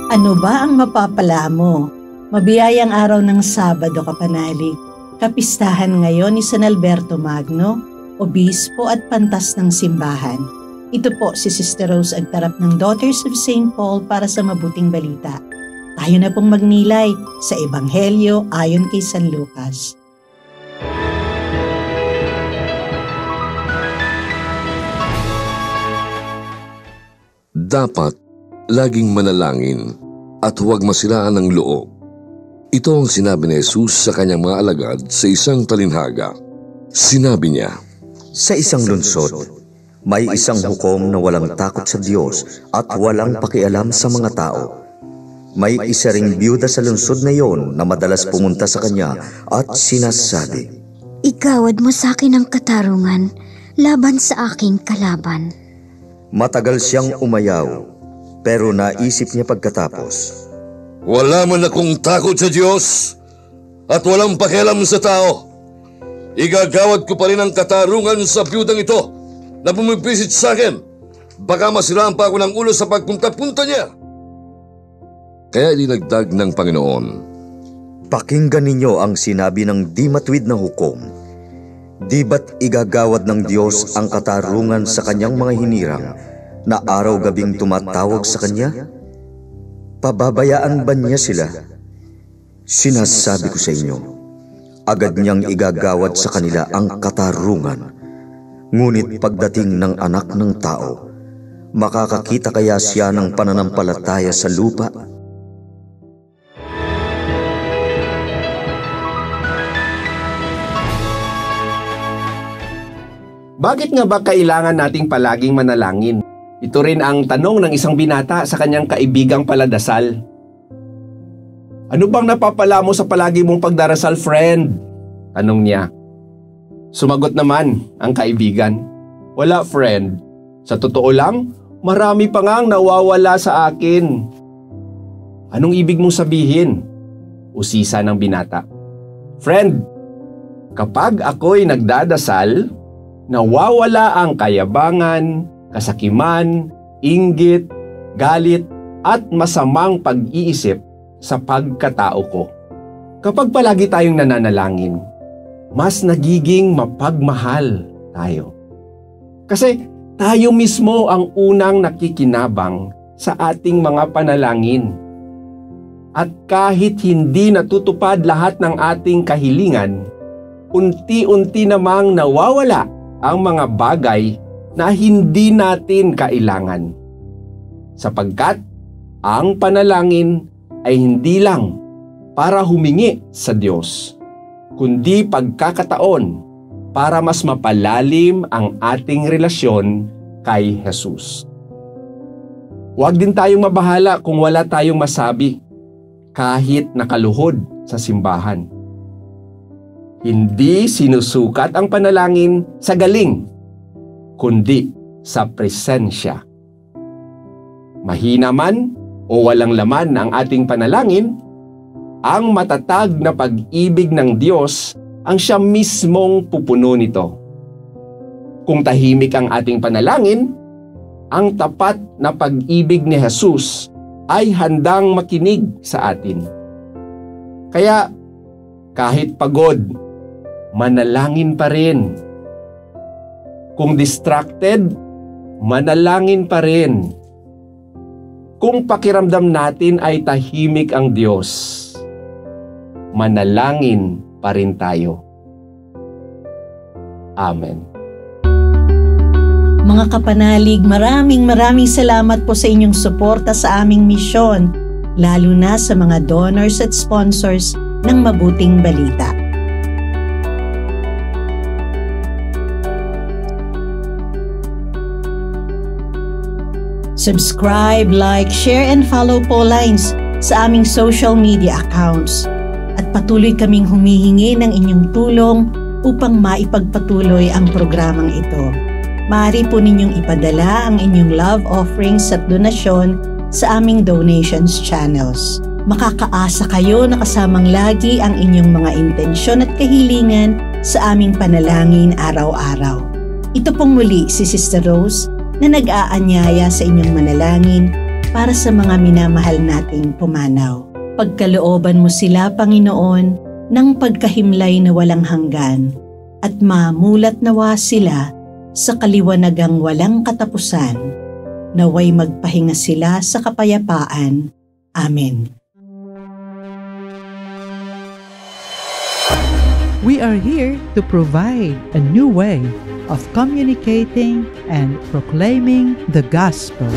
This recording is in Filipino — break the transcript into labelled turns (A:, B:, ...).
A: Ano ba ang mapapala mo? Mabiyayang araw ng Sabado, kapanalig. Kapistahan ngayon ni San Alberto Magno, Obispo at Pantas ng Simbahan. Ito po si Sister Rose Agtarap ng Daughters of St. Paul para sa mabuting balita. Tayo na pong magnilay sa Ebanghelyo ayon kay San Lucas.
B: Dapat laging manalangin at huwag masiraan ng loob. Ito ang sinabi ni Jesus sa kanyang mga alagad sa isang talinhaga. Sinabi niya,
C: sa isang lungsod, may isang hukom na walang takot sa Diyos at walang pakialam sa mga tao. May isa ring biyuda sa lungsod na iyon na madalas pumunta sa kanya at sinasabi,
D: "Igawad mo sa akin ang katarungan laban sa aking kalaban."
C: Matagal siyang umayaw, pero naisip niya pagkatapos,
B: wala man akong takot sa Diyos at walang pakialam sa tao. Igagawad ko pa rin ang katarungan sa biyudang ito na bumibisit sa akin. Baka masiraan pa ako ng ulo sa pagpunta-punta niya. Kaya dinagdag ng Panginoon,
C: pakinggan ninyo ang sinabi ng di matuwid na hukom. Di ba't igagawad ng Diyos ang katarungan sa kanyang mga hinirang na araw-gabing tumatawag sa kanya? Pababayaan ba niya sila? Sinasabi ko sa inyo, agad niyang igagawad sa kanila ang katarungan. Ngunit pagdating ng Anak ng Tao, makakakita kaya siya ng pananampalataya sa lupa?
E: Bakit nga ba kailangan nating palaging manalangin? Ito rin ang tanong ng isang binata sa kanyang kaibigang paladasal. Ano bang napapala mo sa palagi mong pagdarasal, friend? Tanong niya. Sumagot naman ang kaibigan, wala, friend. Sa totoo lang, marami pa ngang nawawala sa akin. Anong ibig mong sabihin? Usisa ng binata. Friend, kapag ako'y nagdadasal, nawawala ang kayabangan, kasakiman, inggit, galit, at masamang pag-iisip sa pagkatao ko. Kapag palagi tayong nananalangin, mas nagiging mapagmahal tayo. Kasi tayo mismo ang unang nakikinabang sa ating mga panalangin. At kahit hindi natutupad lahat ng ating kahilingan, unti-unti namang nawawala ang mga bagay na hindi natin kailangan. Sapagkat ang panalangin ay hindi lang para humingi sa Diyos, kundi pagkakataon para mas mapalalim ang ating relasyon kay Jesus. Huwag din tayong mabahala kung wala tayong masabi kahit nakaluhod sa simbahan. Hindi sinusukat ang panalangin sa galing, kundi sa presensya. Mahina man o walang laman ang ating panalangin, ang matatag na pag-ibig ng Diyos ang siya mismong pupuno nito. Kung tahimik ang ating panalangin, ang tapat na pag-ibig ni Jesus ay handang makinig sa atin. Kaya kahit pagod, manalangin pa rin. Kung distracted, manalangin pa rin. Kung pakiramdam natin ay tahimik ang Diyos, manalangin pa rin tayo. Amen.
A: Mga kapanalig, maraming salamat po sa inyong suporta sa aming misyon, lalo na sa mga donors at sponsors ng Mabuting Balita. Subscribe, like, share, and follow po lines sa aming social media accounts. At patuloy kaming humihingi ng inyong tulong upang maipagpatuloy ang programang ito. Maaari po ninyong ipadala ang inyong love offerings at donasyon sa aming donations channels. Makakaasa kayo na kasamang lagi ang inyong mga intensyon at kahilingan sa aming panalangin araw-araw. Ito pong muli si Sister Rose na nag-aanyaya sa inyong manalangin para sa mga minamahal nating pumanaw. Pagkalooban mo sila, Panginoon, ng pagkahimlay na walang hanggan at mamulat nawa sila sa kaliwanagang walang katapusan. Naway magpahinga sila sa kapayapaan. Amen.
F: We are here to provide a new way of communicating and proclaiming the gospel.